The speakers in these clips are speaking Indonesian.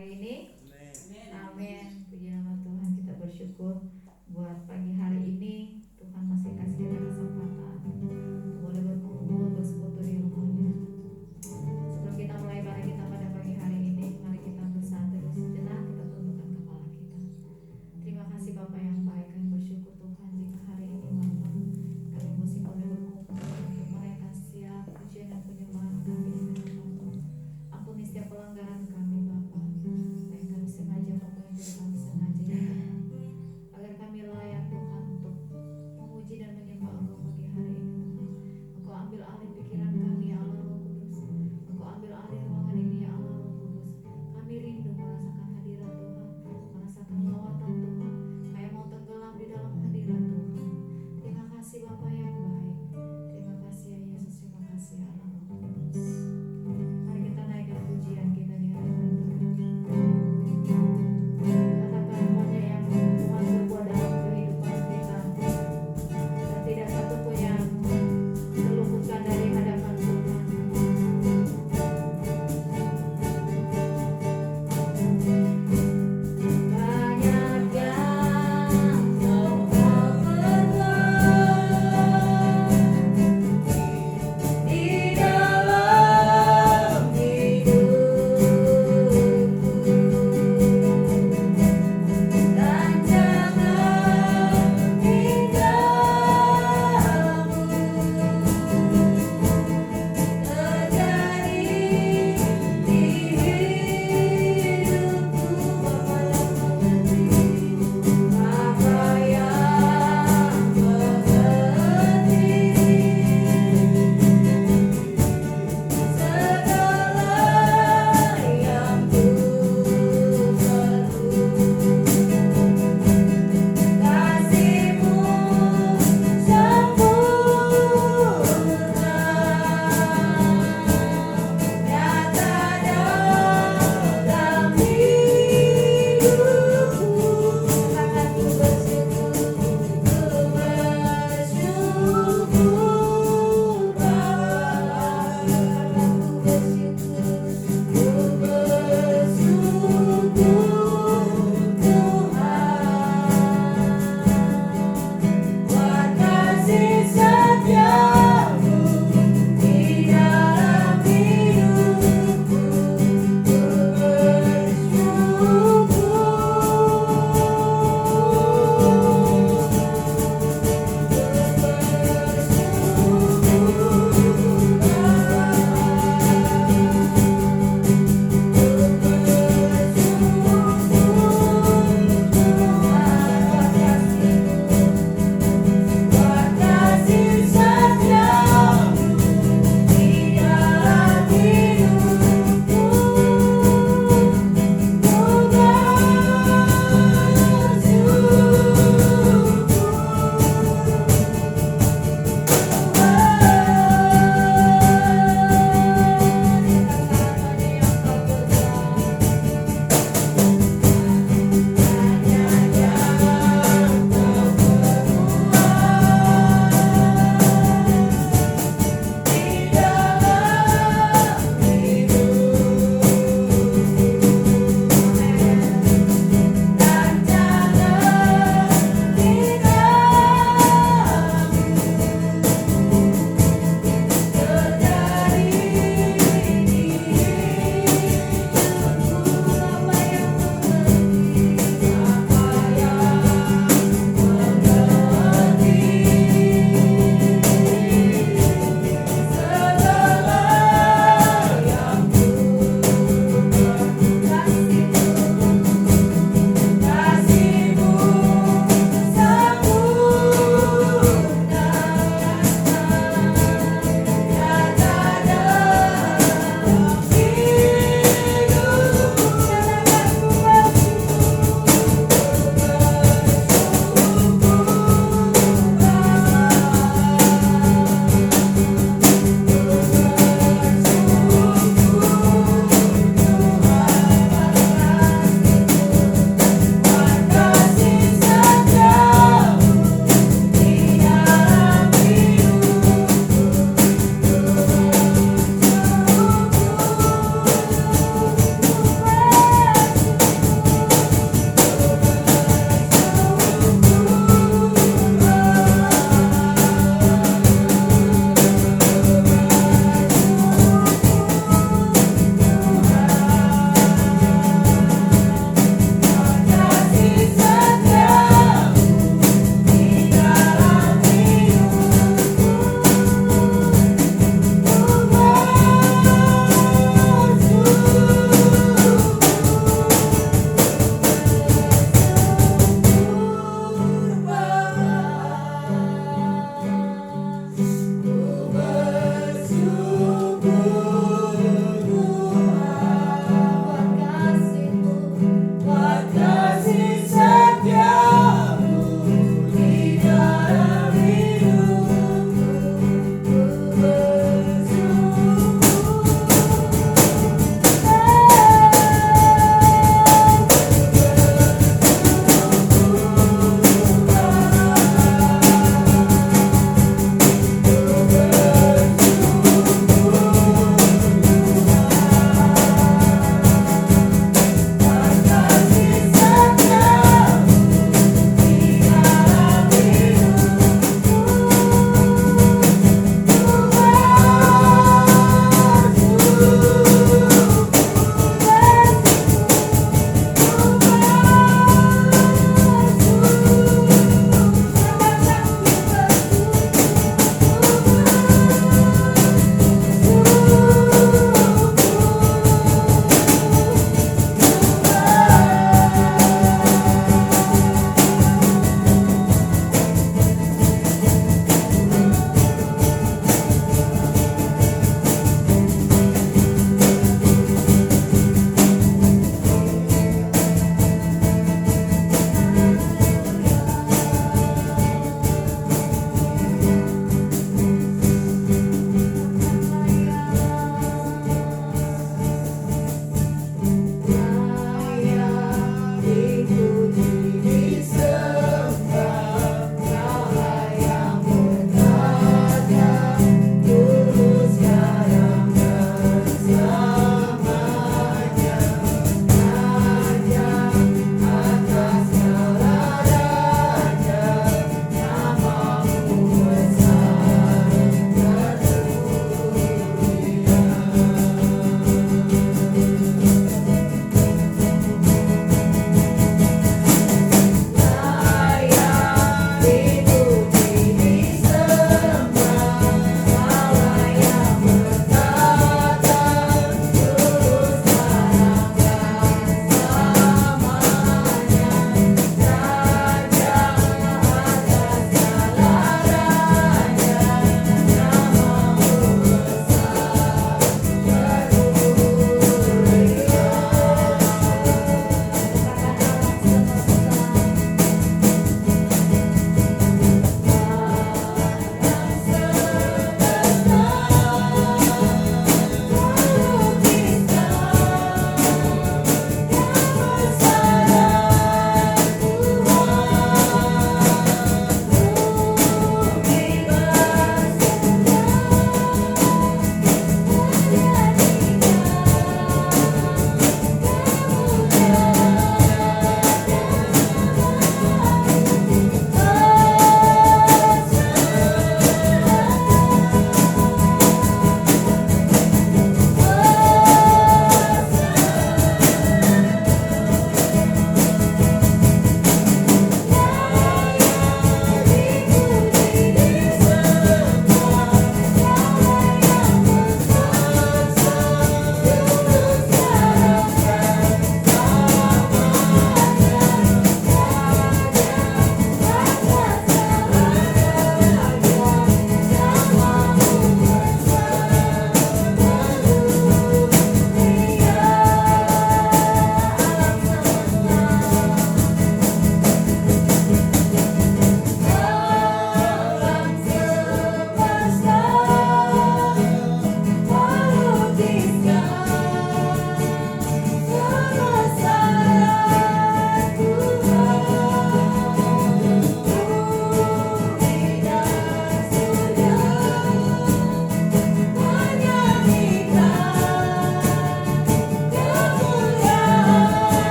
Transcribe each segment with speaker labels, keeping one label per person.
Speaker 1: hari ini. Amin. Puji nama Tuhan, kita bersyukur buat pagi hari ini. Tuhan masih kasih kita kesempatan boleh berkumpul bersekutu di rumahnya. Sebelum kita mulai ibadah kita pada pagi hari ini, mari kita bersatu sejenak, kita tundukkan kepala kita. Terima kasih Bapa yang baik, kami bersyukur Tuhan jika hari ini Bapa kami masih boleh berkumpul untuk menaikkan setiap pujian dan penyembahan kami di hadapan Bapa. Ampuni setiap pelanggaran kami Bapa, baik kami sengaja maupun yang tidak kami sengaja ya, agar kami layak Tuhan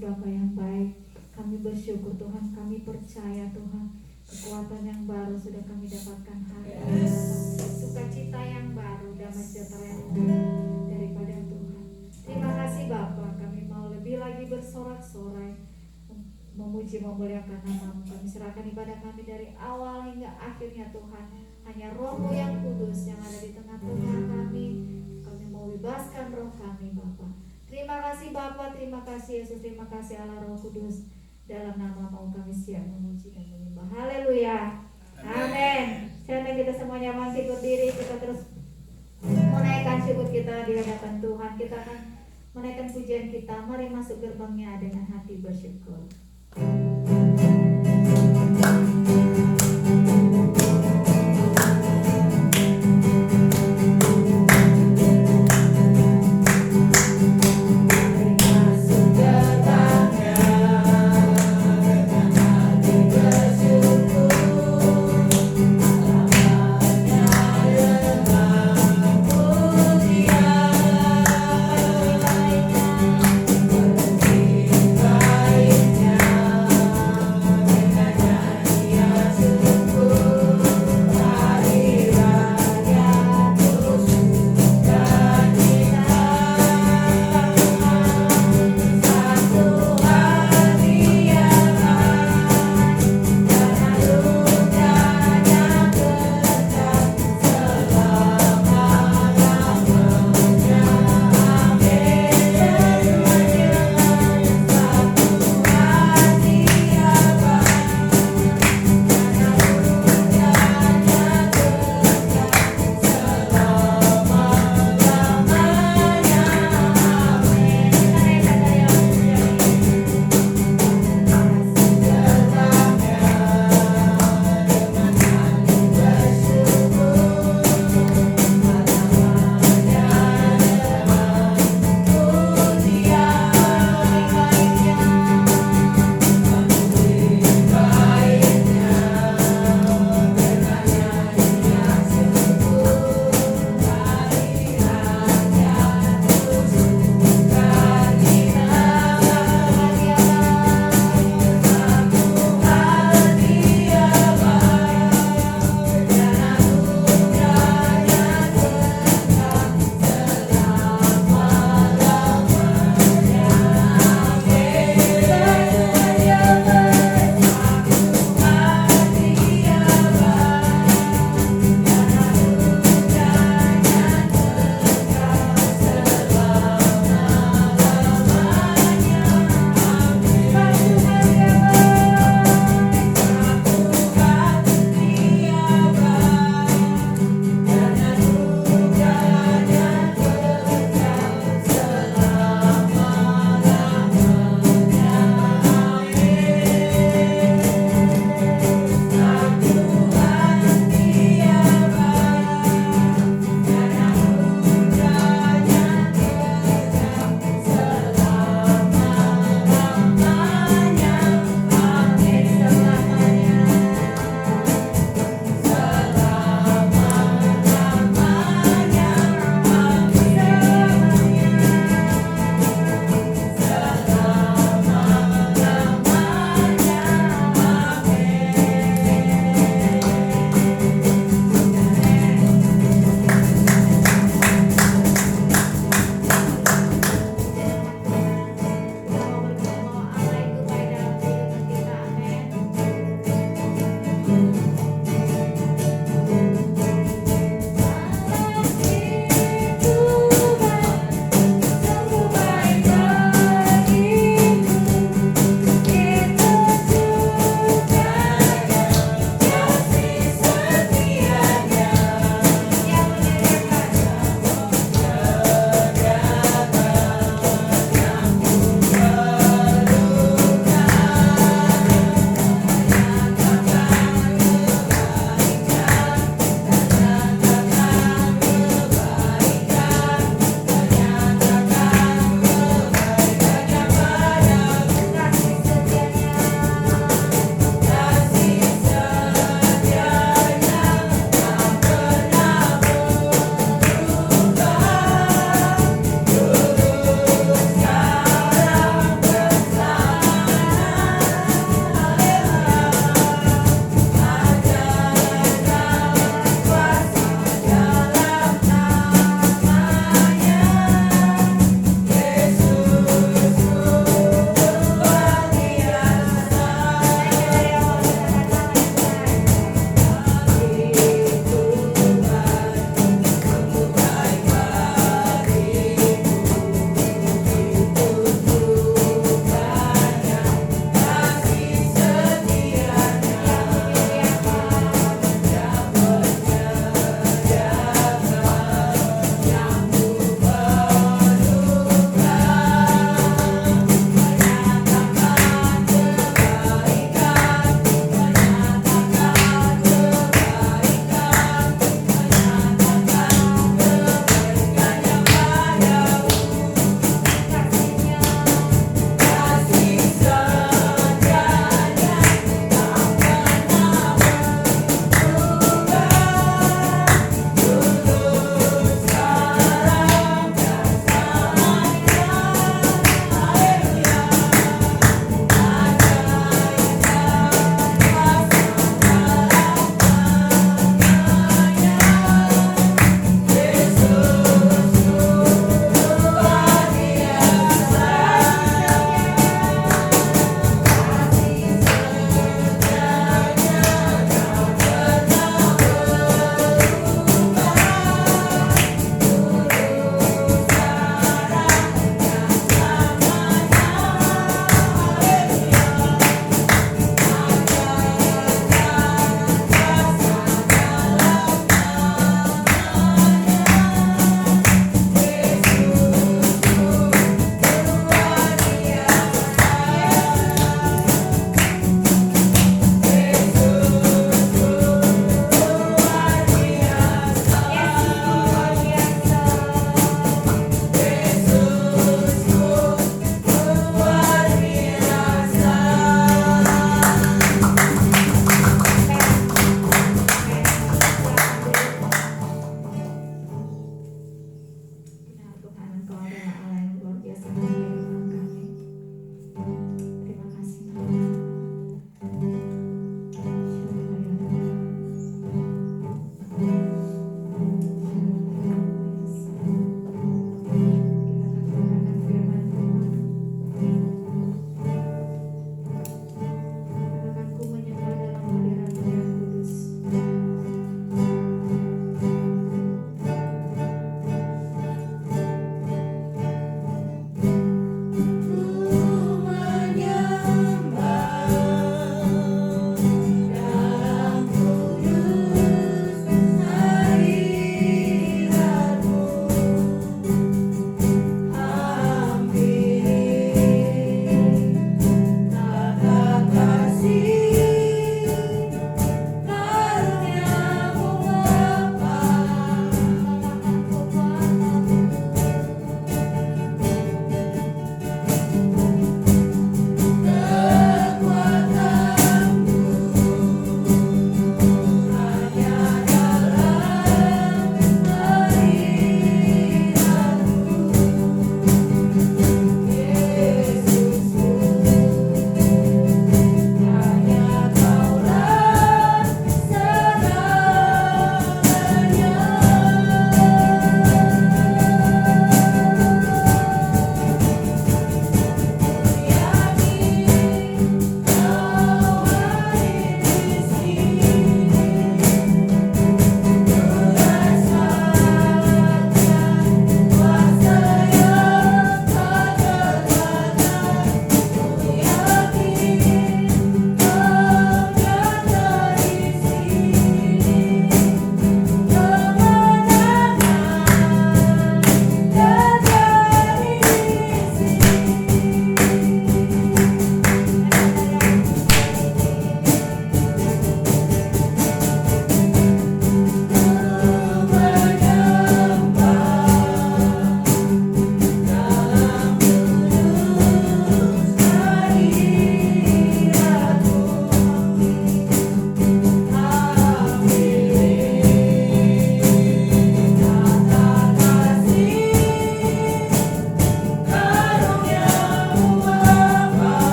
Speaker 1: Bapa yang baik. Kami bersyukur Tuhan, kami percaya Tuhan, kekuatan yang baru sudah kami dapatkan hari ini. Sukacita yang baru, damai sejahtera yang baru daripada Tuhan. Terima kasih Bapa, kami mau lebih lagi bersorak-sorai, memuji memuliakan nama-Mu. Kami serahkan ibadah kami dari awal hingga akhirnya Tuhan. Hanya Roh-Mu yang kudus yang ada di tengah-tengah kami. Kami mau bebaskan roh kami Bapa. Terima kasih Bapa, terima kasih Yesus, terima kasih Allah Roh Kudus. Dalam nama-Mu kami siap memuji dan menyembah. Haleluya. Amin. Sekarang kita semuanya bangkit berdiri, kita terus menaikkan syukur kita di hadapan Tuhan. Kita akan menaikkan pujian kita. Mari masuk gerbangnya dengan hati bersyukur.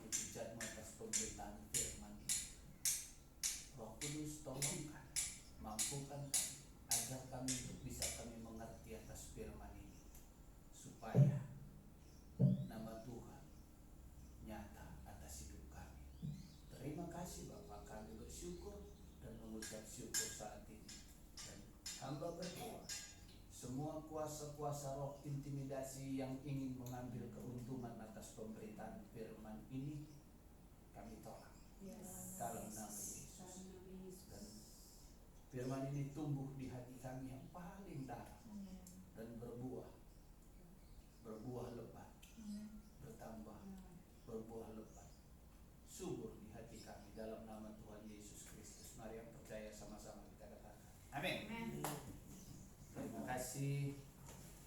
Speaker 2: mujizat-Mu atas pemberitaan firman ini. Roh Kudus, tolongkan, mampukan kami, agar kami untuk bisa kami mengerti atas firman ini, supaya nama Tuhan nyata atas hidup kami. Terima kasih Bapak, kami bersyukur dan mengucap syukur saat ini. Dan hamba berdoa, semua kuasa-kuasa roh intimidasi yang ingin mengambil keuntungan atas pemberitaan firman ini, kami tolak dalam nama Yesus. Dan firman ini tumbuh di hati kami yang paling dalam dan berbuah lebat, bertambah, berbuah lebat, subur di hati kami dalam nama Tuhan Yesus Kristus. Mari yang percaya sama-sama kita katakan amin. Terima kasih.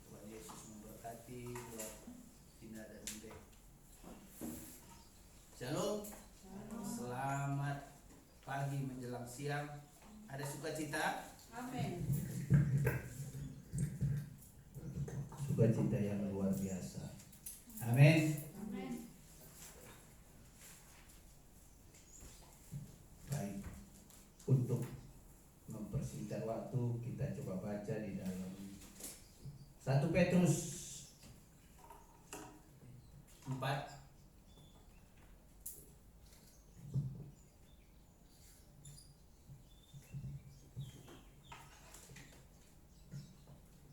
Speaker 2: Tuhan Yesus memberkati buat Tina dan Inde. Shalom. Selamat pagi menjelang siang. Ada sukacita?
Speaker 3: Amin.
Speaker 2: Sukacita yang luar biasa. Amin. Baik. Untuk mempersingkat waktu, kita coba baca di dalam 1 Petrus 4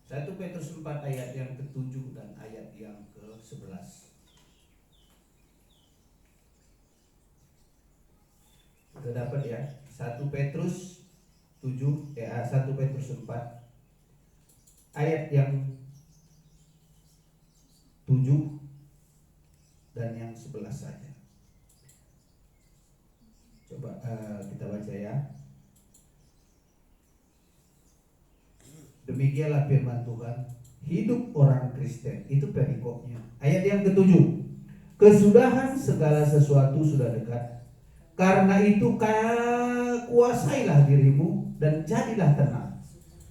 Speaker 2: 1 Petrus 4 ayat yang ke-7 dan ayat yang ke-11. Sudah dapat ya? 1 Petrus 4 ayat yang 7 dan yang 11 saja. Coba kita baca ya. Demikianlah firman Tuhan, hidup orang Kristen. Itu perikopnya. Ayat yang ke-7. Kesudahan segala sesuatu sudah dekat. Karena itu kuasailah dirimu dan jadilah tenang,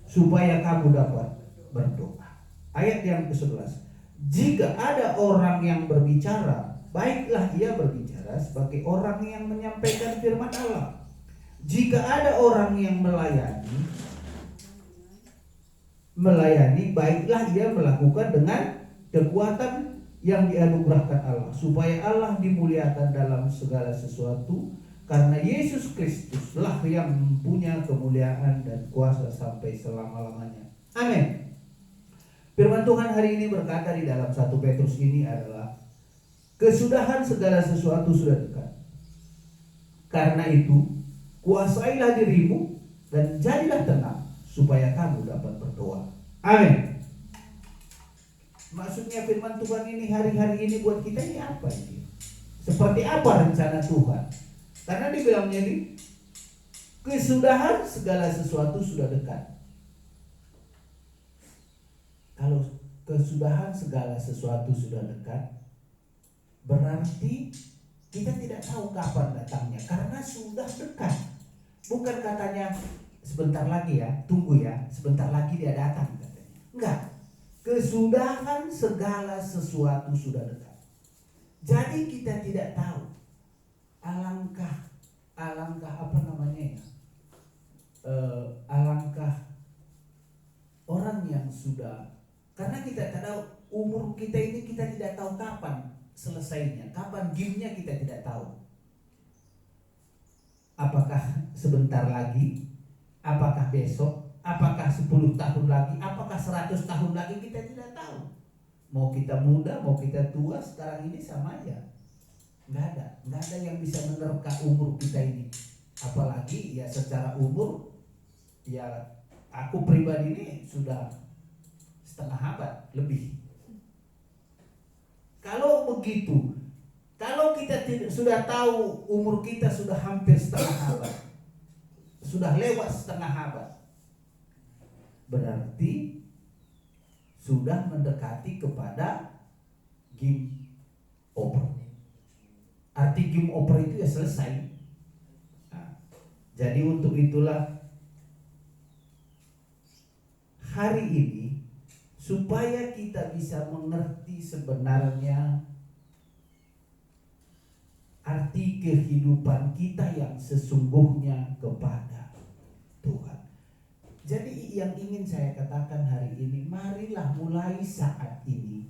Speaker 2: supaya kamu dapat berdoa. Ayat yang ke-11. Jika ada orang yang berbicara, baiklah ia berbicara sebagai orang yang menyampaikan firman Allah. Jika ada orang yang melayani, baiklah ia melakukan dengan kekuatan yang dianugerahkan Allah, supaya Allah dimuliakan dalam segala sesuatu, karena Yesus Kristuslah yang punya kemuliaan dan kuasa sampai selama-lamanya. Amin. Firman Tuhan hari ini berkata di dalam 1 Petrus ini adalah kesudahan segala sesuatu sudah dekat. Karena itu kuasailah dirimu dan jadilah tenang, supaya kamu dapat berdoa. Amin. Maksudnya firman Tuhan ini hari-hari ini buat kita ini apa ini? Seperti apa rencana Tuhan? Karena dibilangnya ini kesudahan segala sesuatu sudah dekat. Kalau kesudahan segala sesuatu sudah dekat, berarti kita tidak tahu kapan datangnya, karena sudah dekat. Bukan katanya sebentar lagi ya, tunggu ya, sebentar lagi dia datang katanya. Enggak. Kesudahan segala sesuatu sudah dekat. Jadi kita tidak tahu alangkah alangkah orang yang sudah, karena kita tidak tahu umur kita ini, kita tidak tahu kapan selesainya, kapan game-nya kita tidak tahu. Apakah sebentar lagi, apakah besok, apakah 10 tahun lagi, apakah 100 tahun lagi, kita tidak tahu. Mau kita muda, mau kita tua, sekarang ini sama aja. Nggak ada yang bisa menerka umur kita ini. Apalagi ya secara umur, ya aku pribadi ini sudah setengah abad lebih. Kalau begitu, kalau kita sudah tahu umur kita sudah hampir setengah abad, sudah lewat setengah abad, berarti sudah mendekati kepada game over. Arti game over itu ya selesai. Nah, jadi untuk itulah hari ini, supaya kita bisa mengerti sebenarnya
Speaker 3: kehidupan kita yang sesungguhnya kepada Tuhan. Jadi yang ingin saya katakan hari ini, marilah mulai saat ini,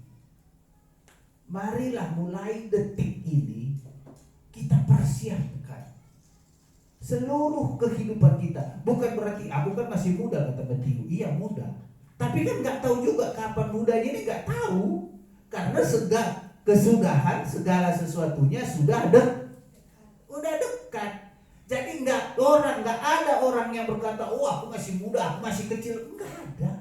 Speaker 3: marilah mulai detik ini, kita persiapkan seluruh kehidupan kita. Bukan berarti aku kan masih muda, kata Betiu. Iya muda, tapi kan gak tahu juga kapan mudanya ini, gak tahu. Karena kesudahan segala sesuatunya sudah dekat. Jadi nggak ada orang yang berkata, oh aku masih muda, aku masih kecil. Nggak ada.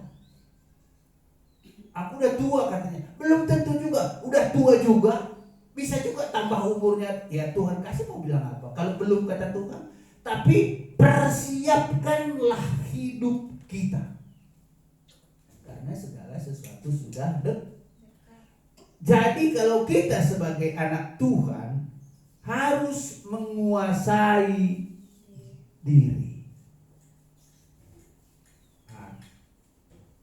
Speaker 3: Aku udah tua katanya. Belum tentu juga. Udah tua juga. Bisa juga tambah umurnya. Ya Tuhan kasih mau bilang apa? Kalau belum kata Tuhan. Tapi persiapkanlah hidup kita. Karena segala sesuatu sudah dekat. Jadi kalau kita sebagai anak Tuhan harus menguasai diri. Nah,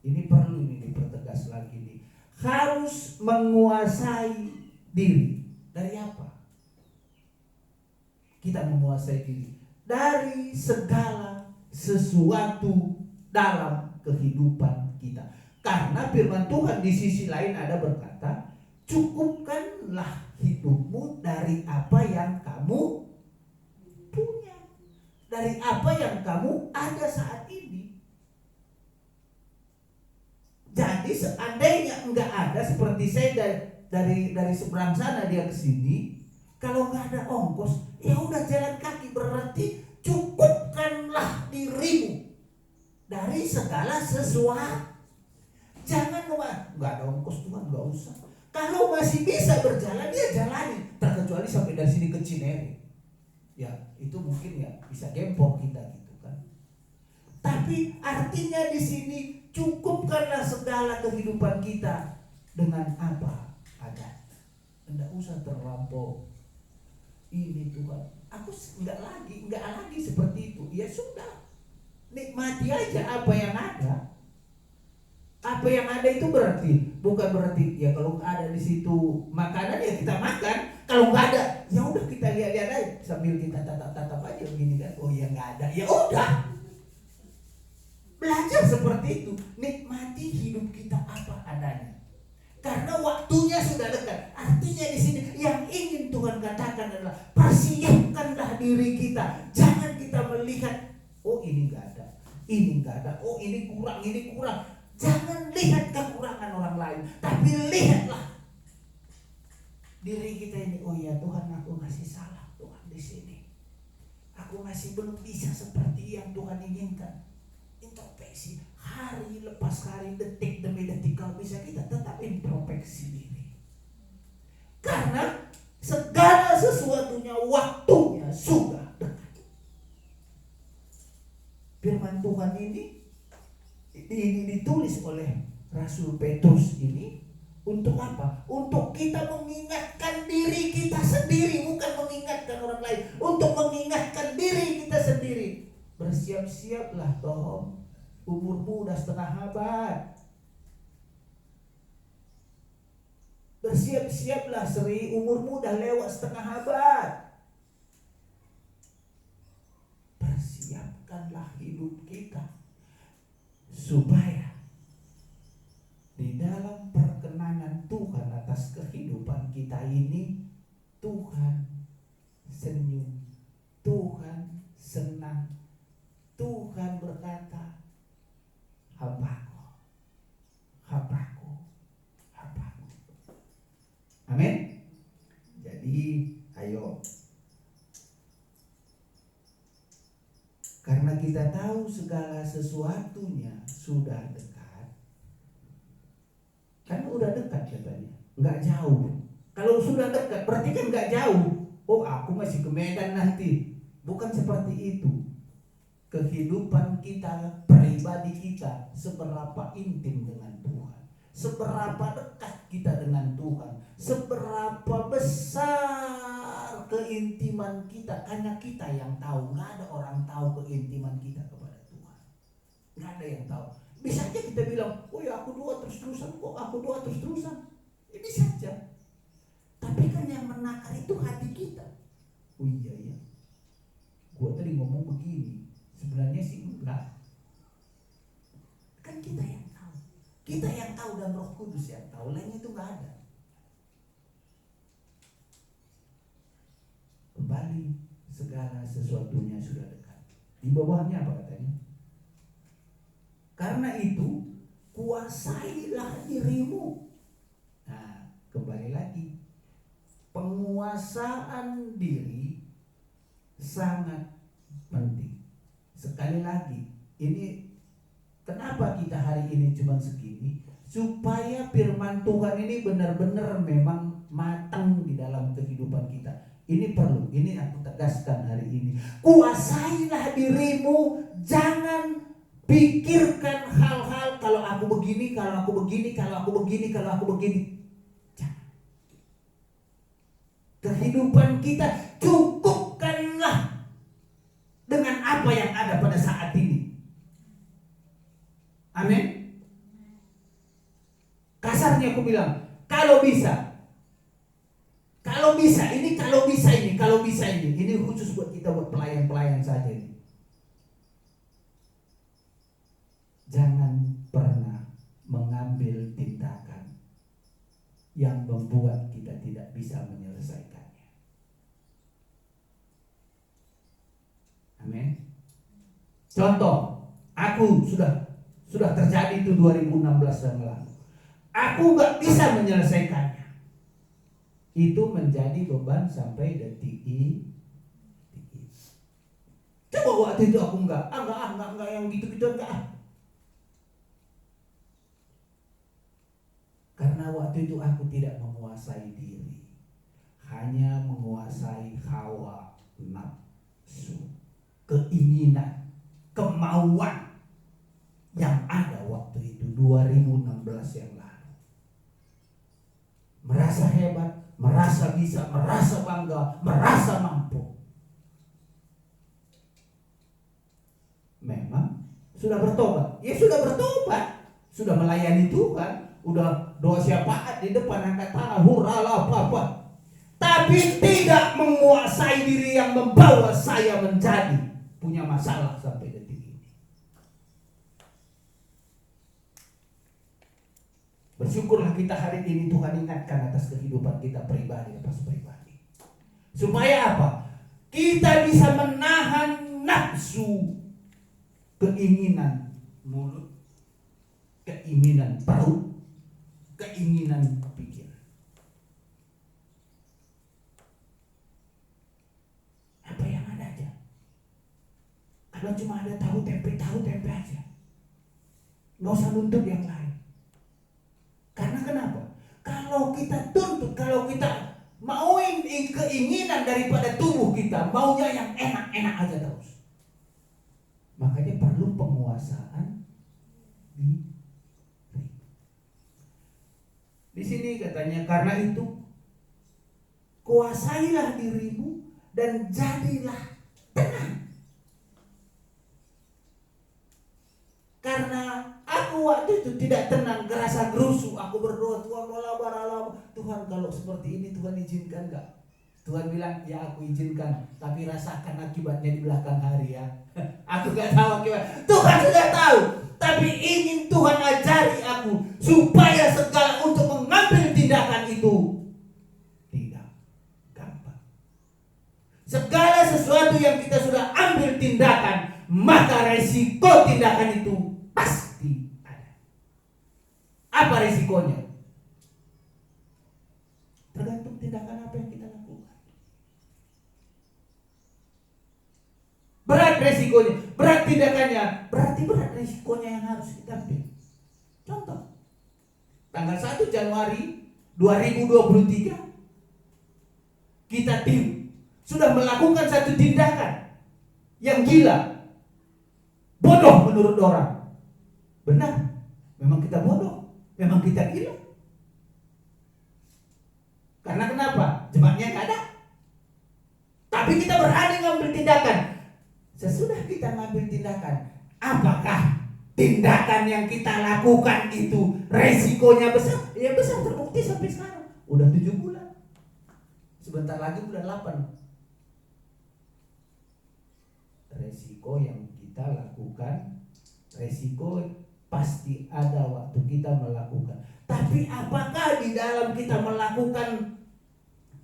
Speaker 3: ini perlu dipertegas lagi nih. Harus menguasai diri. Dari apa? Kita menguasai diri dari segala sesuatu dalam kehidupan kita. Karena firman Tuhan di sisi lain ada berkata, cukupkanlah hidupmu dari apa yang kamu punya, dari apa yang kamu ada saat ini. Jadi seandainya enggak ada, seperti saya dari seberang sana dia ke sini, kalau enggak ada ongkos, ya udah jalan kaki. Berarti cukupkanlah dirimu dari segala sesuatu. Jangan enggak ada ongkos Tuhan, enggak usah. Kalau masih bisa berjalan, dia jalani. Terkecuali sampai dari sini ke Cinere. Ya, itu mungkin ya bisa gempor kita gitu kan. Tapi artinya di sini cukupkanlah segala kehidupan kita dengan apa ada. Enggak usah terlampau. Ini Tuhan, aku enggak lagi seperti itu. Ya sudah. Nikmati aja apa yang ada. Apa yang ada itu bukan berarti ya kalau ada di situ makanan ya kita makan. Kalau nggak ada ya udah kita lihat-lihat aja sambil kita tatap aja begini kan. Oh ya nggak ada, ya udah. Belajar seperti itu, nikmati hidup kita apa adanya. Karena waktunya sudah dekat. Artinya di sini yang ingin Tuhan katakan adalah persiapkanlah diri kita. Jangan kita melihat oh ini nggak ada, ini nggak ada, oh ini kurang. Jangan lihat kekurangan orang lain, tapi lihatlah diri kita ini. Oh ya Tuhan, aku masih salah Tuhan di sini. Aku masih belum bisa seperti yang Tuhan inginkan. Introspeksi hari lepas hari, detik demi detik, kalau bisa kita tetap introspeksi diri. Karena segala sesuatunya waktunya sudah dekat. Firman Tuhan ini ditulis oleh Rasul Petrus ini untuk apa? Untuk kita mengingatkan diri kita sendiri, bukan mengingatkan orang lain. Untuk mengingatkan diri kita sendiri. Bersiap-siaplah Tom, umurmu udah setengah abad. Bersiap-siaplah Sri, umurmu udah lewat setengah abad. Persiapkanlah hidup kita supaya di dalam perkenanan Tuhan atas kehidupan kita ini, Tuhan senyum, Tuhan senang, Tuhan berkata, hambaku. Amin. Jadi ayo, karena kita tahu segala sesuatunya sudah dekat. Kan udah dekat katanya, nggak jauh. Kalau sudah dekat berarti kan nggak jauh. Oh aku masih ke Medan nanti. Bukan seperti itu. Kehidupan kita, pribadi kita, seberapa intim dengan Tuhan, seberapa dekat kita dengan Tuhan, seberapa besar keintiman kita. Hanya kita yang tahu, nggak ada orang tahu keintiman kita kepada Tuhan. Nggak ada yang tahu. Bisa aja kita bilang, oh ya aku doa terus-terusan kok, aku doa terus-terusan. Bisa aja. Tapi kan yang menakar itu hati kita. Oh iya Kita yang tahu dan Roh Kudus yang tahu, lainnya itu nggak ada. Kembali, segala sesuatunya sudah dekat. Di bawahnya apa katanya? Karena itu kuasailah dirimu. Nah, kembali lagi, penguasaan diri sangat penting. Sekali lagi, ini kenapa kita hari ini cuma segini? Supaya firman Tuhan ini benar-benar memang matang di dalam kehidupan kita. Ini perlu, ini aku tegaskan hari ini. Kuasailah dirimu, jangan pikirkan hal-hal kalau aku begini, kalau aku begini, kalau aku begini, kalau aku begini. Jangan. Kehidupan kita cukupkanlah dengan apa yang ada pada saat ini. Amin. Kasarnya aku bilang, kalau bisa ini khusus buat kita, buat pelayan-pelayan saja ini. Jangan pernah mengambil tindakan yang membuat kita tidak bisa menyelesaikannya. Amin. Contoh, aku sudah terjadi itu 2016 yang lalu. Aku nggak bisa menyelesaikannya. Itu menjadi beban sampai detik ini. Coba waktu itu aku enggak yang gitu-gitu enggak. Karena waktu itu aku tidak menguasai diri, hanya menguasai hawa nafsu, keinginan, kemauan yang ada waktu itu 2016 yang lalu. Merasa hebat, merasa bisa, merasa bangga, merasa mampu. Memang sudah bertobat. Ya sudah bertobat, sudah melayani Tuhan, udah doa syafaat di depan angkat tangan, hurrah apa. Tapi tidak menguasai diri yang membawa saya menjadi punya masalah sampai detik ini. Bersyukurlah kita hari ini Tuhan ingatkan atas kehidupan kita pribadi atas pribadi. Supaya apa? Kita bisa menahan nafsu, keinginan mulut, keinginan perut, keinginan pikiran. Apa yang ada aja. Kalau cuma ada tahu tempe aja. Nggak usah nuntut yang lain. Karena kenapa? Kalau kita tuntut, kalau kita mauin keinginan daripada tubuh kita, maunya yang enak-enak aja terus. Makanya perlu penguasaan di sini katanya, karena itu kuasailah dirimu dan jadilah tenang. Karena aku waktu itu tidak tenang, gerasa gerusu. Aku berdoa, Tuhan walabaralam. Tuhan kalau seperti ini Tuhan izinkan gak? Tuhan bilang, ya aku izinkan, tapi rasakan akibatnya di belakang hari ya. Aku gak tahu akibat. Tuhan sudah tahu, tapi ingin Tuhan ajari aku supaya segala untuk mengambil tindakan itu tidak gampang. Segala sesuatu yang kita sudah ambil tindakan, maka resiko tindakan itu pasti ada. Apa resikonya? Tergantung tindakan apa yang kita lakukan. Berat resikonya, berat tindakannya, berarti berat resikonya yang harus kita ambil. Contoh, tanggal 1 Januari 2023 kita tim sudah melakukan satu tindakan yang gila, bodoh menurut orang. Benar, memang kita bodoh, memang kita gila. Karena kenapa? Jemaatnya nggak ada. Tapi kita berani ngambil tindakan. Sesudah kita ngambil tindakan, apakah tindakan yang kita lakukan itu resikonya besar? Ya besar, terbukti sampai sekarang. Udah 7 bulan. Sebentar lagi bulan 8. Resiko yang kita lakukan, resiko Pasti ada waktu kita melakukan. Tapi apakah di dalam kita melakukan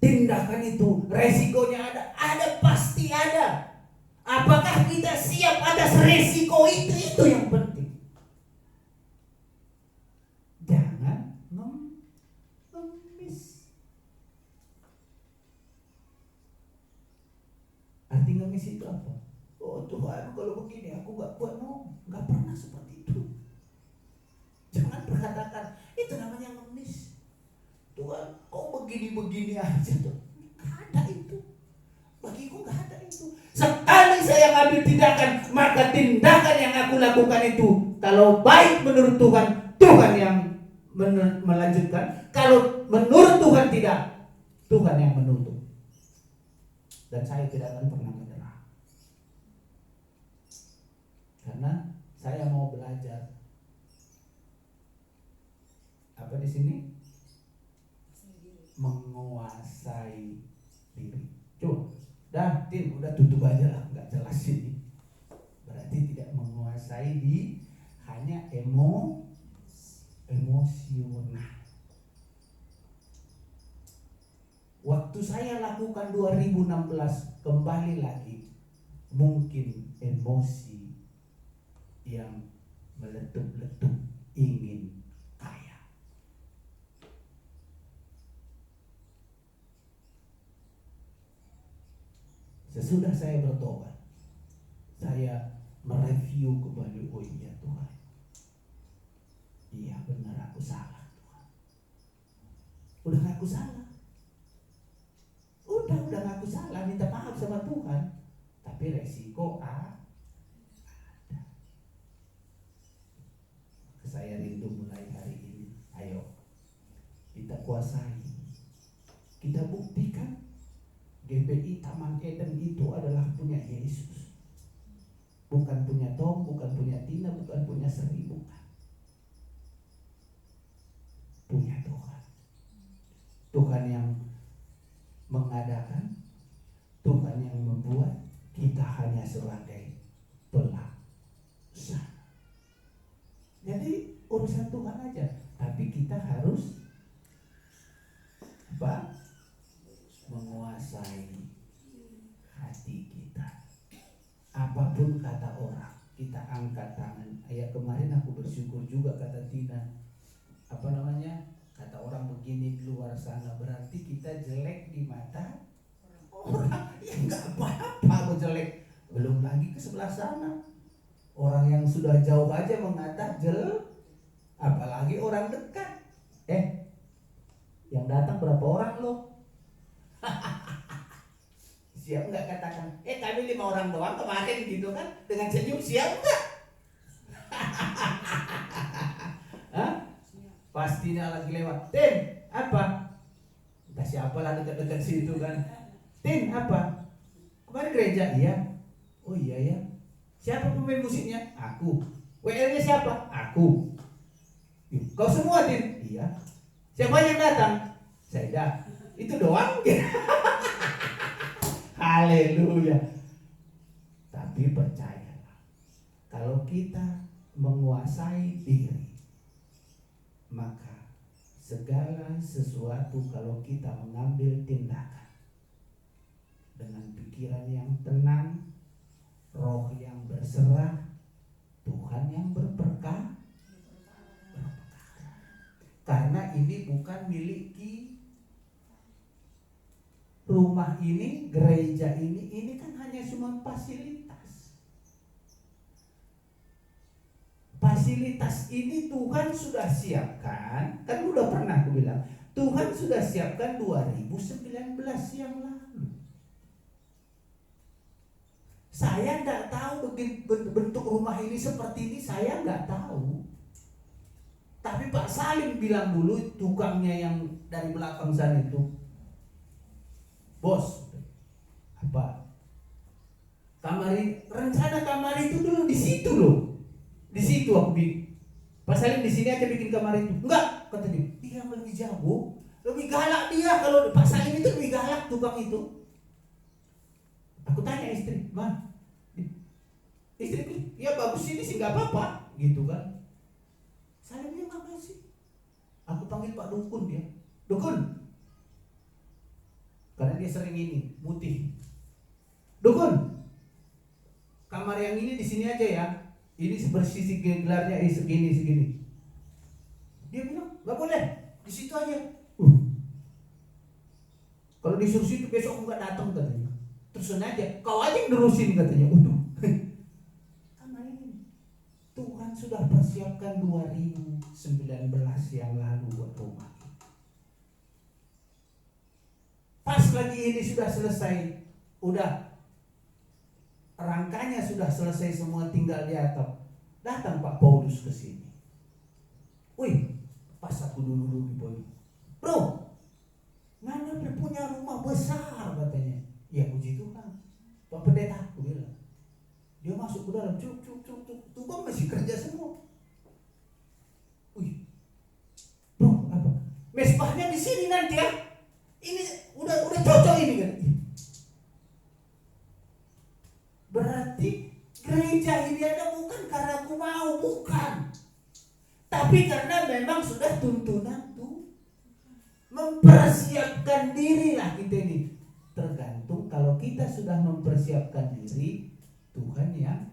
Speaker 3: tindakan itu resikonya ada? Ada, pasti ada. Apakah kita siap atas resiko itu? Itu yang penting. Jangan ngemis. Arti ngemis itu apa? Oh Tuhan, kalau begini aku gak kuat. No, gak pernah seperti itu. Jangan berkatakan itu namanya ngemis. Tuhan, kok begini-begini aja tuh. Gak ada itu. Bagiku gak ada itu. Sekali saya ngambil tindakan, maka tindakan yang aku lakukan itu kalau baik menurut Tuhan, Tuhan yang melanjutkan. Kalau menurut Tuhan tidak, Tuhan yang menutup. Dan saya tidak akan pernah menyerah. Karena saya mau belajar. Apa di sini? Menguasai diri. Coba, dah, Tin, udah tutup aja lah, nggak jelas ini. Berarti tidak menguasai di hanya emosional. Waktu saya lakukan 2016 kembali lagi, mungkin emosi yang meletup-letup ingin kaya. Sesudah saya bertobat, saya mereview kembali, oh iya Tuhan, iya benar aku salah Tuhan. Udah ngaku salah. Udah ngaku salah, minta maaf sama Tuhan. Tapi resiko ada. Saya rindu mulai hari ini. Ayo kita kuasai. Kita buktikan GBI Taman Eden itu adalah punya Yesus. Bukan punya Tom, bukan punya Tina, bukan punya Sri, bukan. Punya Tuhan. Tuhan yang mengadakan, Tuhan yang membuat, kita hanya sebagai pelaksana. Jadi urusan Tuhan aja, tapi kita harus apa? Menguasai hati kita. Apapun kata orang, kita angkat tangan. Ya kemarin aku bersyukur juga kata Tina. Apa namanya? Kata orang begini di luar sana, berarti kita jelek di mata orang. Ya nggak apa-apa aku jelek. Belum lagi ke sebelah sana, orang yang sudah jauh aja mengata jelek, apalagi orang dekat. Yang datang berapa orang loh? Siap nggak katakan? Kami 5 orang doang kemarin gitu kan? Dengan senyum siap nggak? Pastinya lagi lewat. Tin, apa? Entah siapa lah dekat-dekat situ kan. Tin, apa? Kemarin gereja? Iya. Oh iya ya. Siapa pemain musiknya? Aku. WL-nya siapa? Aku. Kau semua, Tin? Iya. Siapa yang datang? Saya. Itu doang. Haleluya. Tapi percayalah, kalau kita menguasai diri, maka segala sesuatu kalau kita mengambil tindakan dengan pikiran yang tenang, roh yang berserah, Tuhan yang berperkara. Karena ini bukan miliki rumah ini, gereja ini kan hanya cuma fasilitas. Fasilitas ini Tuhan sudah siapkan, kan udah pernah aku bilang, Tuhan sudah siapkan 2019 yang lalu. Saya nggak tahu bentuk rumah ini seperti ini, saya nggak tahu. Tapi Pak Salim bilang dulu, tukangnya yang dari belakang sana itu, bos, apa? Rencana kamar itu dulu di situ loh. Di situ aku bikin. Pak Salim di sini aja bikin kamar itu. Enggak, katanya. Dia lebih jago, lebih galak dia. Kalau Pak Salim itu lebih galak tukang itu. Aku tanya istri, "Ma, istriku, ya bagus ini sih nggak apa-apa," gitu kan. Saya bilang makasih. Aku panggil Pak Dukun dia. Dukun. Karena dia sering ini, mutih. Dukun. Kamar yang ini di sini aja ya. Ini bersih gelarnya segini. Dia bilang, "Enggak boleh. Di situ aja." Kalau disuruh situ besok enggak datang katanya. Terusin aja. Kau aja yang nerusin katanya. Kamar ini Tuhan sudah persiapkan 2019 yang lalu buat rumah. Pas lagi ini sudah selesai, udah rangkanya sudah selesai semua, tinggal di atap. Datang Pak Paulus ke sini. Wih, pas aku dulu di Boy. Bro, Ngana punya rumah besar katanya. Ya puji Tuhan. Pak Pendeta, aku bilang. Dia masuk ke dalam, cuk. Tuh masih kerja semua. Wih, bro, apa? Mesbahnya di sini nanti ya. Ini udah cocok ini kan. Berarti gereja ini ada bukan karena aku mau, bukan. Tapi karena memang sudah tuntunan tuh. Mempersiapkan dirilah kita ini. Tergantung kalau kita sudah mempersiapkan diri, Tuhan yang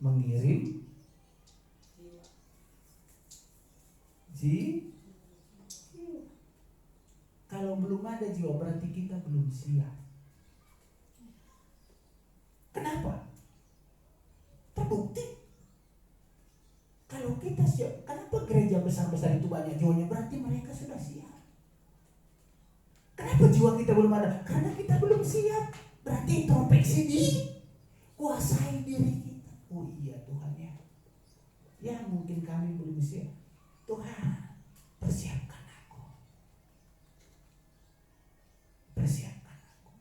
Speaker 3: mengirim jiwa. Kalau belum ada jiwa berarti kita belum siap. Kenapa? Terbukti. Kalau kita siap, kenapa gereja besar-besar itu banyak jiwanya? Berarti mereka sudah siap. Kenapa jiwa kita belum ada? Karena kita belum siap. Berarti introspeksi kuasai diri kita. Oh iya Tuhan ya. Ya mungkin kami belum siap. Tuhan, persiapkan aku. Persiapkan aku.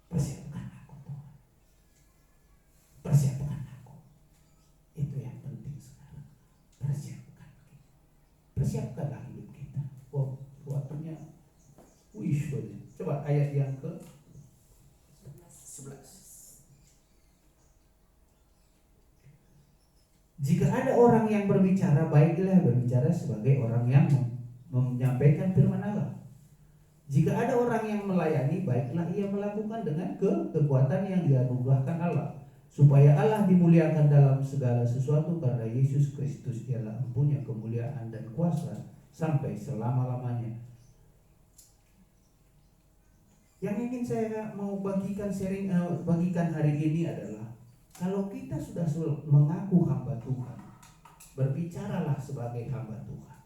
Speaker 3: Persiapkan aku Tuhan. Persiapkan aku. Itu yang penting sekarang. Persiapkan kita. Persiapkanlah hidup kita. Oh, waktunya. Coba ayat yang ke 11. Jika ada orang yang berbicara, baiklah berbicara sebagai orang yang menyampaikan firman Allah. Jika ada orang yang melayani, baiklah ia melakukan dengan kekuatan yang dianugerahkan Allah, supaya Allah dimuliakan dalam segala sesuatu, karena Yesus Kristus ialah empunya kemuliaan dan kuasa sampai selama-lamanya. Yang ingin saya mau bagikan hari ini adalah, kalau kita sudah mengaku hamba Tuhan, berbicaralah sebagai hamba Tuhan.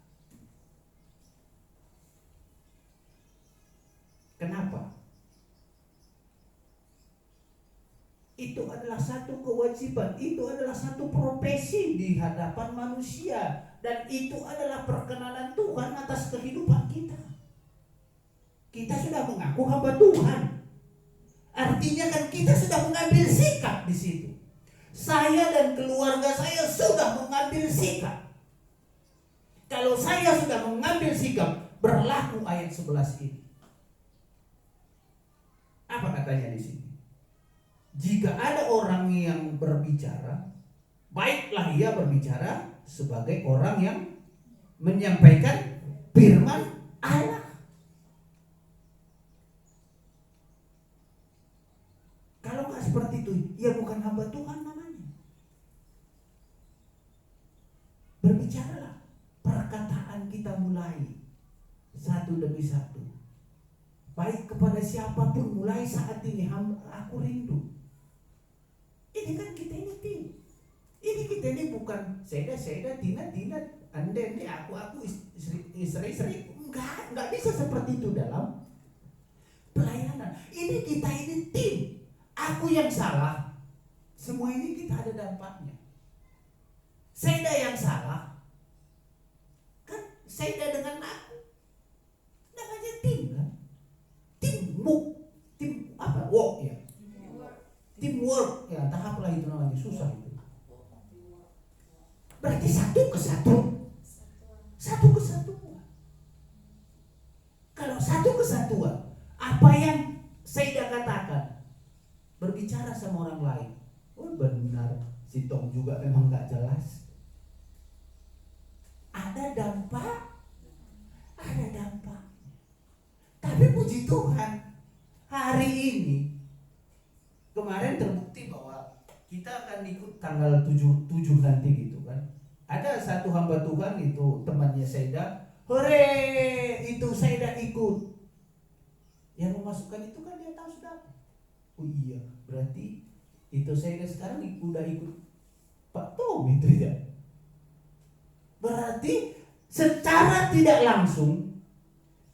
Speaker 3: Kenapa? Itu adalah satu kewajiban, itu adalah satu profesi di hadapan manusia, dan itu adalah perkenanan Tuhan atas kehidupan kita. Kita sudah mengaku hamba Tuhan. Artinya kan kita sudah mengambil sikap di situ. Saya dan keluarga saya sudah mengambil sikap. Kalau saya sudah mengambil sikap, berlaku ayat 11 ini. Apa katanya di sini? Jika ada orang yang berbicara, baiklah ia berbicara sebagai orang yang menyampaikan firman Allah. Kalau nggak seperti itu, ya bukan hamba Tuhan namanya. Berbicaralah, perkataan kita mulai satu demi satu. Baik kepada siapapun, mulai saat ini aku rindu. Ini kan kita ini tim. Ini kita ini bukan Seda, Tina, Anda, aku, istri. Enggak bisa seperti itu dalam pelayanan. Ini kita ini tim. Aku yang salah, semua ini kita ada dampaknya. Seda yang salah, kan Seda dengan aku, namanya tim kan? Tim apa? Work ya. Teamwork ya, entah apalah itu namanya, susah itu. Berarti satu kesatuan. Kalau satu kesatuan, apa yang Seda katakan, berbicara sama orang lain, oh benar, si Tom juga memang gak jelas. ada dampak. Ada dampak. Tapi puji Tuhan, hari ini kemarin terbukti bahwa kita akan ikut tanggal 7 nanti gitu kan. Ada satu hamba Tuhan itu temannya Saida, hore, itu Saida ikut. Yang memasukkan itu kan dia tahu sudah. Oh iya, berarti itu Saida sekarang udah ikut Pak Tom itu ya. Berarti secara tidak langsung,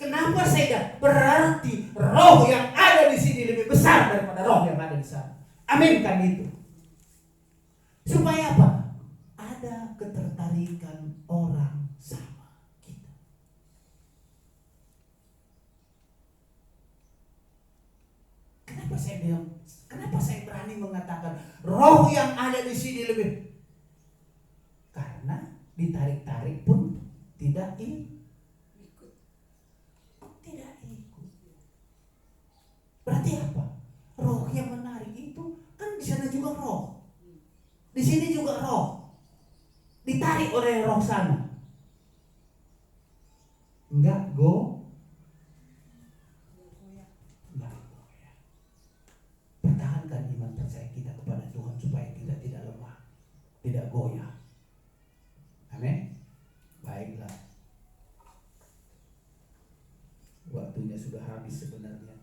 Speaker 3: kenapa Saida? Berarti roh yang ada di sini lebih besar daripada roh yang ada di sana. Amin kan itu. Supaya apa? Ada ketertarikan orang sama kita. Kenapa saya berani mengatakan roh yang ada di sini lebih? Karena ditarik-tarik pun tidak ikut. Tidak ikut. Berarti apa? Roh yang menarik itu kan di sana juga roh. Di sini juga roh. Ditarik oleh roh sana. Enggak goyah. Pertahankan iman percaya kita kepada Tuhan supaya kita tidak lemah, tidak goyah. Amin. Baiklah. Waktunya sudah habis sebenarnya.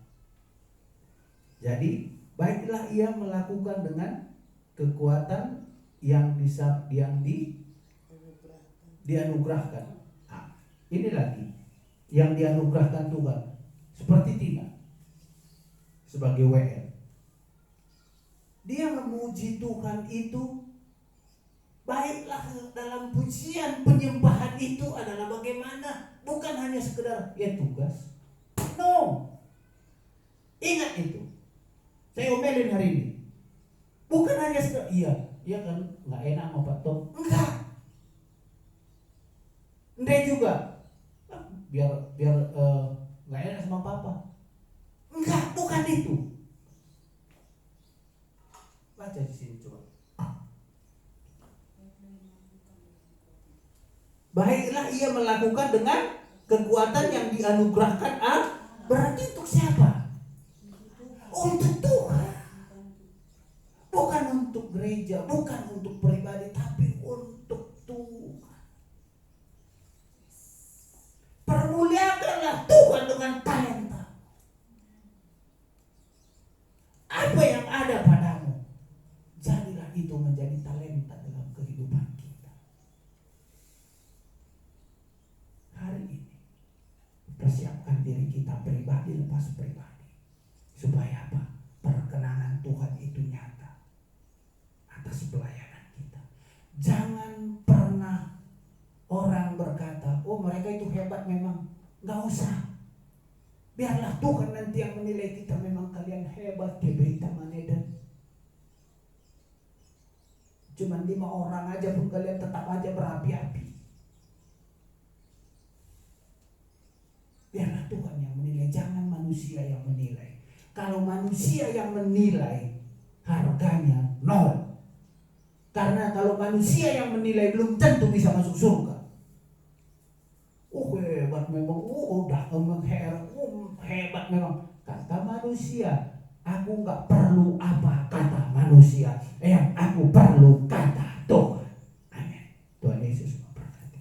Speaker 3: Jadi, baiklah ia melakukan dengan kekuatan yang dianugerahkan. Ini lagi yang dianugerahkan Tuhan, seperti Tina sebagai WR. Dia memuji Tuhan itu, baiklah dalam pujian penyembahan itu adalah bagaimana, bukan hanya sekedar ya tugas. No, ingat itu. Saya omelin hari ini. Bukan hanya sekedar iya kan nggak enak sama Pak Tom. Enggak juga. Biar nggak enak sama Papa. Enggak, bukan itu. Baca di sini coba. Baiklah ia melakukan dengan kekuatan yang dianugerahkan. Berarti untuk siapa? Untuk Tuhan. Bukan untuk gereja, bukan untuk pribadi, tapi untuk Tuhan. Permuliakanlah Tuhan dengan talenta. Apa yang ada padamu, jadilah itu menjadi talenta dalam kehidupan kita. Hari ini persiapkan diri kita pribadi lepas pribadi, supaya apa? Perkenanan Tuhan itu nyata atas pelayanan kita. Jangan pernah orang berkata, oh mereka itu hebat memang. Gak usah. Biarlah Tuhan nanti yang menilai kita. Memang kalian hebat, kebeta manedan. Cuman 5 orang aja pun kalian tetap aja berapi-api. Biarlah Tuhan yang menilai, jangan manusia yang menilai. Kalau manusia yang menilai, harganya nol. Karena kalau manusia yang menilai belum tentu bisa masuk surga. Hebat memang, udah hebat memang. Kata manusia, aku gak perlu apa kata manusia. Yang aku perlu kata Tuhan. Amin. Tuhan Yesus memberkati.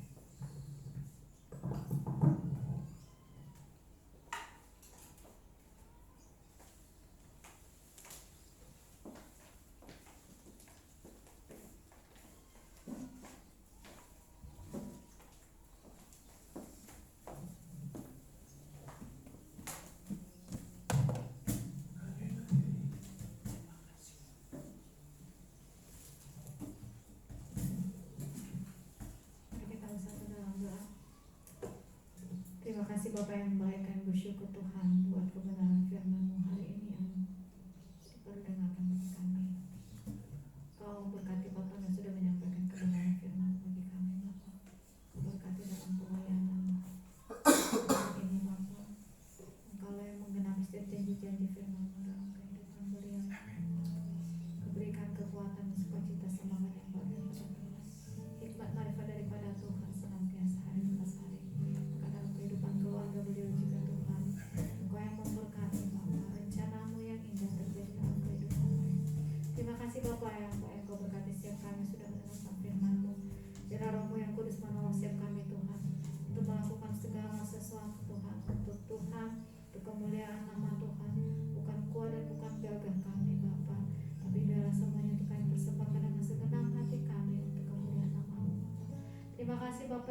Speaker 1: Terima kasih Bapak yang baik, kami bersyukur Tuhan buat kebenaran firman-Mu hari ini yang diperdengarkan bagi kami. Kau berkati Bapak yang sudah menyampaikan kebenaran firman bagi kami Bapak. Berkati dalam pelayanan ini Bapak. Engkau yang menggenapi setiap janji-janji firman-Mu dalam kehidupan beliau. Berikan kekuatan, sukacita, semangat yang baru, hikmat marifat daripada Tuhan senantiasa hari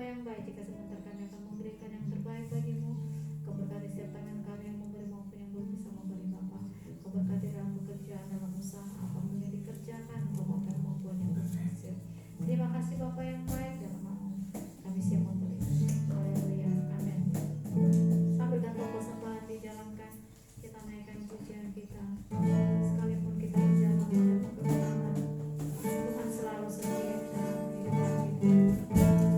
Speaker 1: Bapa yang baik, jika sebentar kami akan memberikan yang terbaik bagimu. Kau berkati setiap tangan kami yang memberi maupun yang belum bisa memberi Bapa. Kau berkati dalam pekerjaan, dalam usaha, apapun yang dikerjakan, Kau akan membuat yang berhasil. Terima kasih Bapa yang baik, dalam nama kami siap memberi. Haleluya, amin. Sambil dan persembahan dijalankan, kita naikkan pujian kita. Sekalipun kita berjalan dalam kekurangan, Tuhan selalu setia dalam kehidupan kita.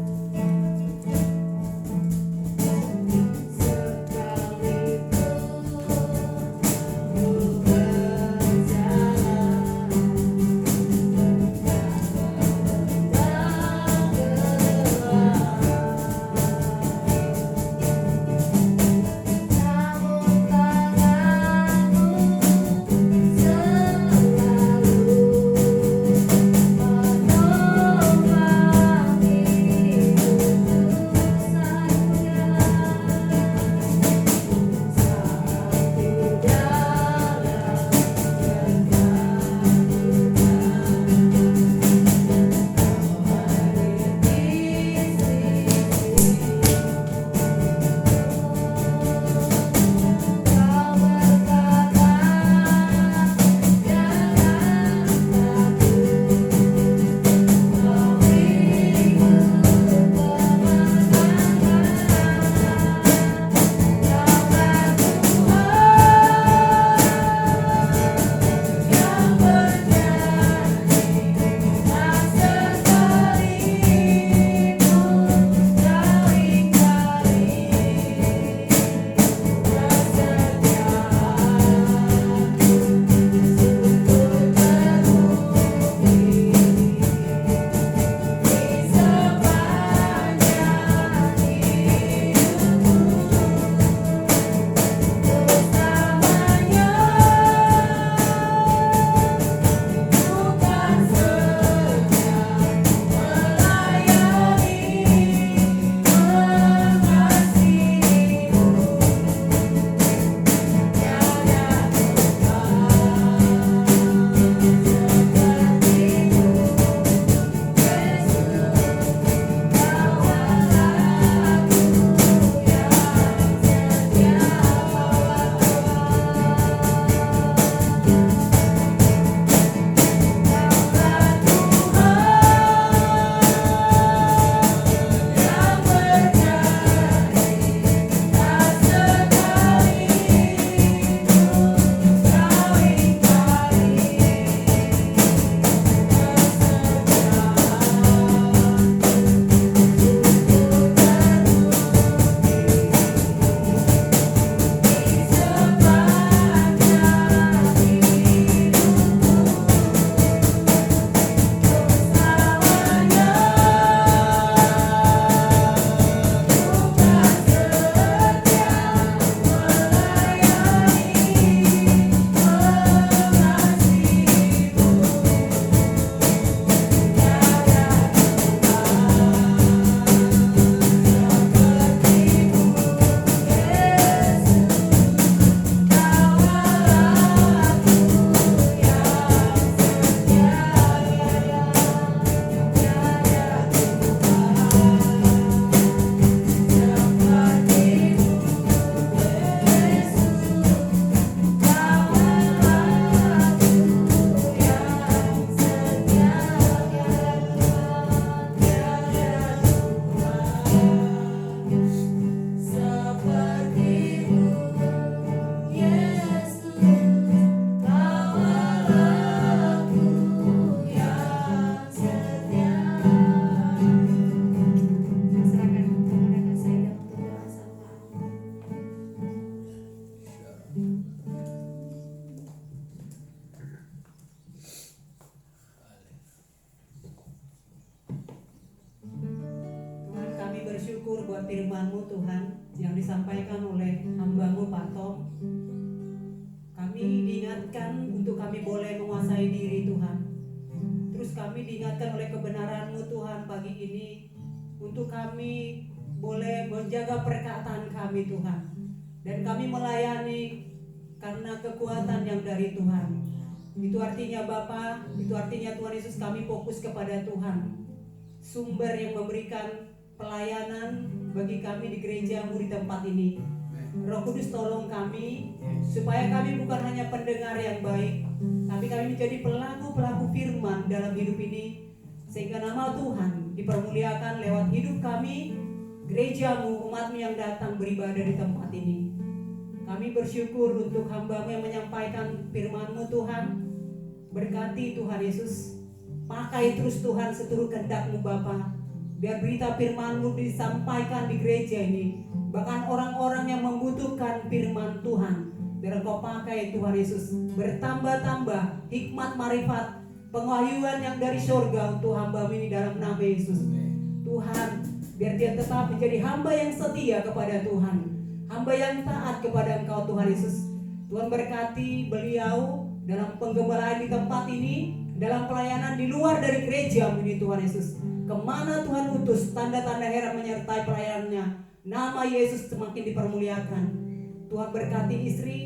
Speaker 4: bersyukur buat firman-Mu Tuhan yang disampaikan oleh hamba-Mu Pak Tom. Kami diingatkan untuk kami boleh menguasai diri Tuhan. Terus kami diingatkan oleh kebenaran-Mu Tuhan pagi ini untuk kami boleh menjaga perkataan kami Tuhan. Dan kami melayani karena kekuatan yang dari Tuhan. Itu artinya Bapa, itu artinya Tuhan Yesus, kami fokus kepada Tuhan, sumber yang memberikan pelayanan bagi kami di gereja-Mu di tempat ini. Roh Kudus tolong kami supaya kami bukan hanya pendengar yang baik, tapi kami menjadi pelaku-pelaku firman dalam hidup ini, sehingga nama Tuhan dipermuliakan lewat hidup kami, gereja-Mu, umat-Mu yang datang beribadah di tempat ini. Kami bersyukur untuk hamba-Mu yang menyampaikan firman-Mu Tuhan. Berkati Tuhan Yesus, pakai terus Tuhan seturut kehendak-Mu Bapa, biar berita firman-Mu disampaikan di gereja ini. Bahkan orang-orang yang membutuhkan firman Tuhan, biar Engkau pakai Tuhan Yesus. Bertambah-tambah hikmat, marifat, pengwahyuan yang dari surga untuk hamba ini dalam nama Yesus. Tuhan, biar dia tetap menjadi hamba yang setia kepada Tuhan, hamba yang taat kepada Engkau Tuhan Yesus. Tuhan berkati beliau dalam penggembalaan di tempat ini, dalam pelayanan di luar dari gereja ini Tuhan Yesus. Kemana Tuhan utus, tanda-tanda heran menyertai pelayanannya. Nama Yesus semakin dipermuliakan. Tuhan berkati istri,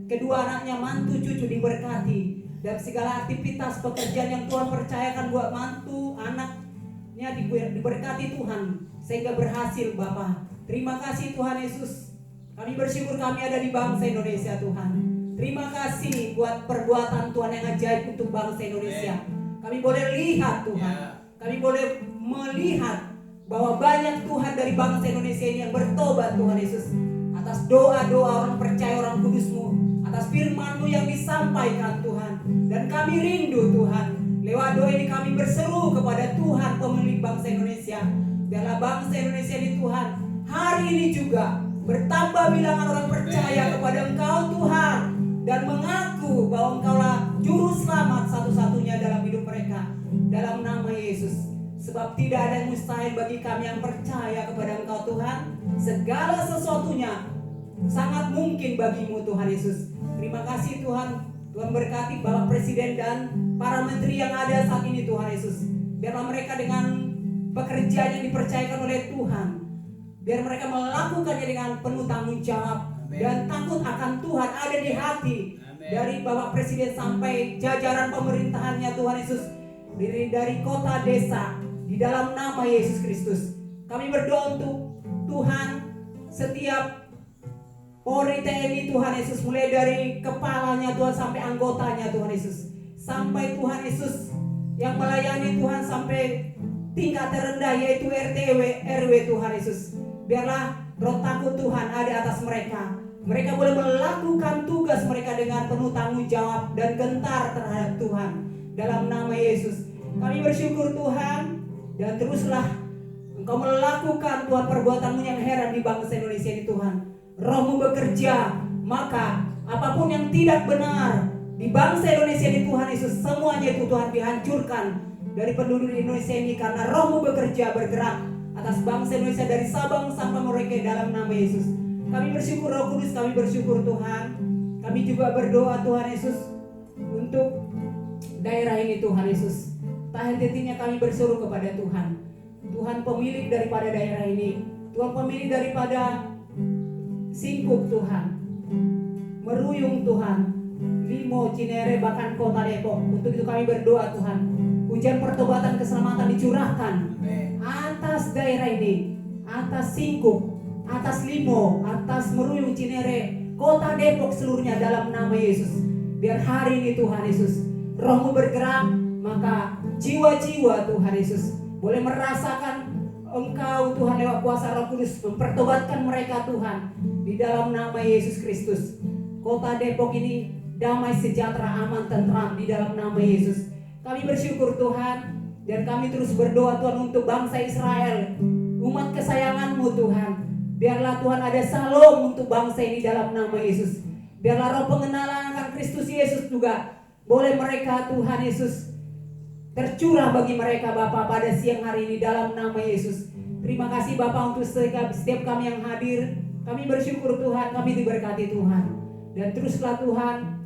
Speaker 4: kedua anaknya, mantu, cucu diberkati. Dan segala aktivitas pekerjaan yang Tuhan percayakan buat mantu, anaknya diberkati Tuhan, sehingga berhasil Bapa. Terima kasih Tuhan Yesus. Kami bersyukur kami ada di bangsa Indonesia Tuhan. Terima kasih buat perbuatan Tuhan yang ajaib untuk bangsa Indonesia. Kami boleh lihat Tuhan, kami boleh melihat bahwa banyak Tuhan dari bangsa Indonesia ini yang bertobat Tuhan Yesus, atas doa-doa orang percaya, orang kudus-Mu, atas firman-Mu yang disampaikan Tuhan. Dan kami rindu Tuhan, lewat doa ini kami berseru kepada Tuhan pemilik bangsa Indonesia. Biarlah bangsa Indonesia ini Tuhan, hari ini juga bertambah bilangan orang percaya kepada Engkau Tuhan, dan mengaku bahwa Engkaulah juru selamat satu-satunya dalam hidup mereka, dalam nama Yesus. Sebab tidak ada yang mustahil bagi kami yang percaya kepada Engkau Tuhan. Segala sesuatunya sangat mungkin bagi-Mu Tuhan Yesus. Terima kasih Tuhan. Tuhan berkati Bapak Presiden dan para menteri yang ada saat ini Tuhan Yesus. Biarlah mereka dengan pekerjaan yang dipercayakan oleh Tuhan, biar mereka melakukannya dengan penuh tanggung jawab. Dan takut akan Tuhan ada di hati. Dari Bapak Presiden sampai jajaran pemerintahannya Tuhan Yesus, dari kota desa, di dalam nama Yesus Kristus. Kami berdoa untuk Tuhan setiap Polri TNI Tuhan Yesus, mulai dari kepalanya Tuhan sampai anggotanya Tuhan Yesus, sampai Tuhan Yesus yang melayani Tuhan sampai tingkat terendah yaitu RT RW Tuhan Yesus. Biarlah roh takut Tuhan ada atas mereka. Mereka boleh melakukan tugas mereka dengan penuh tanggung jawab dan gentar terhadap Tuhan, dalam nama Yesus. Kami bersyukur Tuhan. Dan teruslah Engkau melakukan Tuhan perbuatan-Mu yang heran di bangsa Indonesia ini Tuhan. Roh-Mu bekerja, maka apapun yang tidak benar di bangsa Indonesia ini Tuhan Yesus, semuanya itu Tuhan dihancurkan dari penduduk Indonesia ini, karena Roh-Mu bekerja bergerak atas bangsa Indonesia dari Sabang sampai Merauke dalam nama Yesus. Kami bersyukur Roh Kudus, kami bersyukur Tuhan. Kami juga berdoa Tuhan Yesus untuk daerah ini Tuhan Yesus. Tak henti-hentinya kami berseru kepada Tuhan. Tuhan pemilik daripada daerah ini, Tuhan pemilik daripada Singkup Tuhan, Meruyung Tuhan, Limo, Cinere, bahkan kota Depok. Untuk itu kami berdoa Tuhan, hujan pertobatan keselamatan dicurahkan atas daerah ini, atas Singkup, atas Limo, atas Meruyung, Cinere, kota Depok seluruhnya dalam nama Yesus. Biar hari ini Tuhan Yesus, Roh-Mu bergerak, maka jiwa-jiwa Tuhan Yesus boleh merasakan Engkau Tuhan lewat kuasa Roh Kudus mempertobatkan mereka Tuhan, di dalam nama Yesus Kristus. Kota Depok ini damai, sejahtera, aman, tentram di dalam nama Yesus. Kami bersyukur Tuhan, dan kami terus berdoa Tuhan untuk bangsa Israel, umat kesayangan-Mu Tuhan. Biarlah Tuhan ada salom untuk bangsa ini dalam nama Yesus. Biarlah roh pengenalan akan Kristus Yesus juga boleh mereka Tuhan Yesus tercurah bagi mereka Bapa pada siang hari ini dalam nama Yesus. Terima kasih Bapa untuk setiap kami yang hadir. Kami bersyukur Tuhan, kami diberkati Tuhan. Dan teruslah Tuhan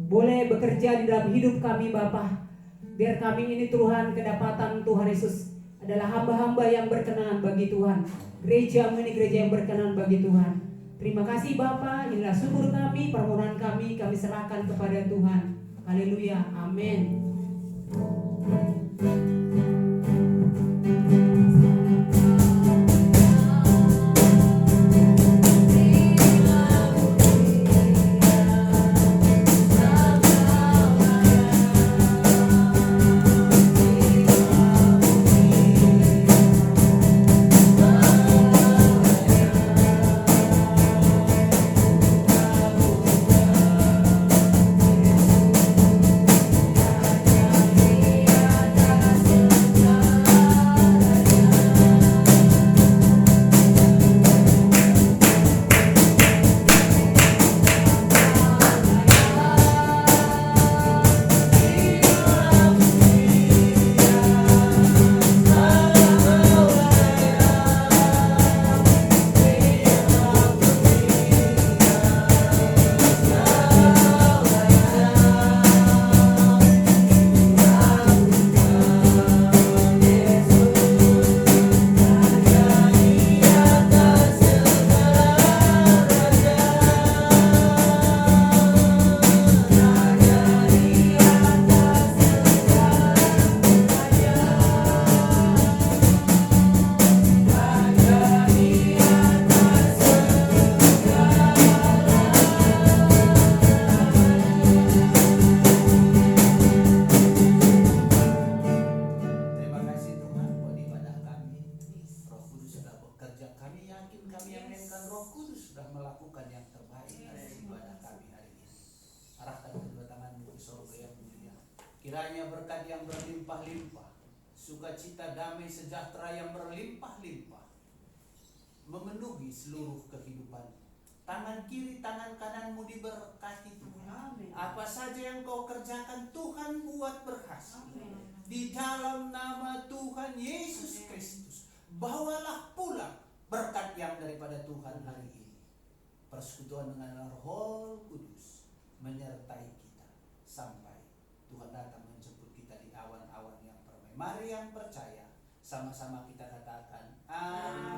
Speaker 4: boleh bekerja di dalam hidup kami Bapa. Biar kami ini Tuhan kedapatan Tuhan Yesus adalah hamba-hamba yang berkenan bagi Tuhan. Gereja-Mu ini gereja yang berkenan bagi Tuhan. Terima kasih Bapa, inilah syukur kami, permohonan kami serahkan kepada Tuhan. Haleluya, amin.
Speaker 2: Kiranya berkat yang berlimpah-limpah, sukacita, damai, sejahtera yang berlimpah-limpah memenuhi seluruh kehidupan. Tangan kiri, tangan kananmu diberkati Tuhan. Apa saja yang kau kerjakan Tuhan buat berhasil. Di dalam nama Tuhan Yesus Kristus, bawalah pulang berkat yang daripada Tuhan hari ini. Persekutuan dengan Roh Kudus menyertai kita sampai Tuhan datang menjemput kita di awan-awan yang permai. Mari yang percaya, sama-sama kita katakan amin.